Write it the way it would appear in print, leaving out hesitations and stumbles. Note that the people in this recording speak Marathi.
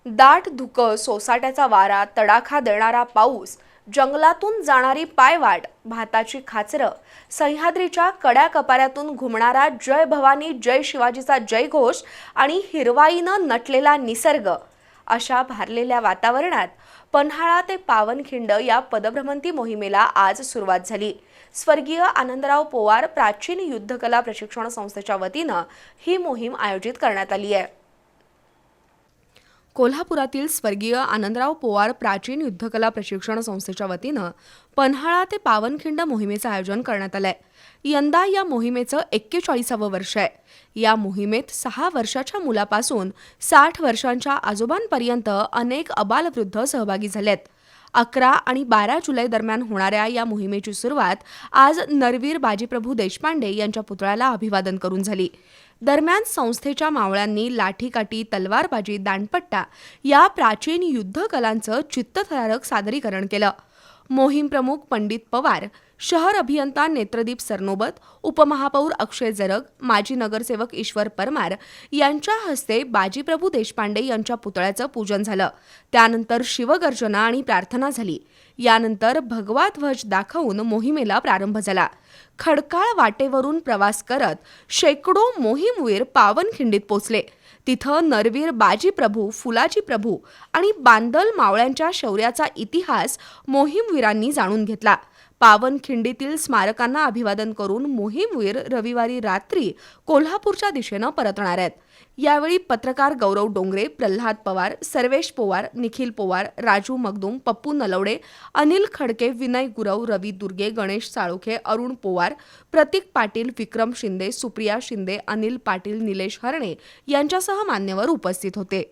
दाट धुकं, सोसाट्याचा वारा, तडाखा देणारा पाऊस, जंगलातून जाणारी पायवाट, भाताची खाचरं, सह्याद्रीच्या कड्या कपाऱ्यातून घुमणारा जय भवानी जय शिवाजीचा जयघोष आणि हिरवाईनं नटलेला निसर्ग अशा भारलेल्या वातावरणात पन्हाळा ते पावनखिंड या पदभ्रमंती मोहिमेला आज सुरुवात झाली। स्वर्गीय आनंदराव पोवार प्राचीन युद्धकला प्रशिक्षण संस्थेच्या वतीनं ही मोहीम आयोजित करण्यात आली आहे। कोल्हापुरातील स्वर्गीय आनंदराव पोवार प्राचीन युद्धकला प्रशिक्षण संस्थेच्या वतीनं पन्हाळा ते पावनखिंड मोहिमेचं आयोजन करण्यात आलंय। यंदा या मोहिमेचं 41वं वर्ष आहे। या मोहिमेत 6 वर्षाच्या मुलापासून 60 वर्षांच्या आजोबांपर्यंत अनेक अबालवृद्ध सहभागी झालेत। 11 आणि 12 जुलै दरम्यान होणाऱ्या या मोहिमेची सुरुवात आज नरवीर बाजीप्रभू देशपांडे यांच्या पुतळ्याला अभिवादन करून झाली। दरम्यान संस्थेच्या मावळ्यांनी लाठीकाठी, तलवारबाजी, दांडपट्टा या प्राचीन युद्धकलांचं चित्तथरारक सादरीकरण केलं। मोहीम प्रमुख पंडित पवार, शहर अभियंता नेत्रदीप सरनोबत, उपमहापौर अक्षय जरग, माजी नगरसेवक ईश्वर परमार यांच्या हस्ते बाजीप्रभू देशपांडे यांच्या पुतळ्याचं पूजन झालं। त्यानंतर शिवगर्जना आणि प्रार्थना झाली। यानंतर भगवा ध्वज दाखवून मोहिमेला प्रारंभ झाला। खडकाळ वाटेवरून प्रवास करत शेकडो मोहीमवीर पावनखिंडीत पोचले। तिथं नरवीर बाजीप्रभू, फुलाजी प्रभू आणि बांदल मावळ्यांच्या शौर्याचा इतिहास मोहीमवीरांनी जाणून घेतला। पावनखिंडीतील स्मारकांना अभिवादन करून मोहीमवीर रविवारी रात्री कोल्हापूरच्या दिशेनं परतणार आहेत। यावेळी पत्रकार गौरव डोंगरे, प्रल्हाद पवार, सर्वेश पोवार, निखिल पोवार, राजू मगदूम, पप्पू नलवडे, अनिल खडके, विनय गुरव, रवी दुर्गे, गणेश साळुखे, अरुण पोवार, प्रतीक पाटील, विक्रम शिंदे, सुप्रिया शिंदे, अनिल पाटील, निलेश हरणे यांच्यासह मान्यवर उपस्थित होते।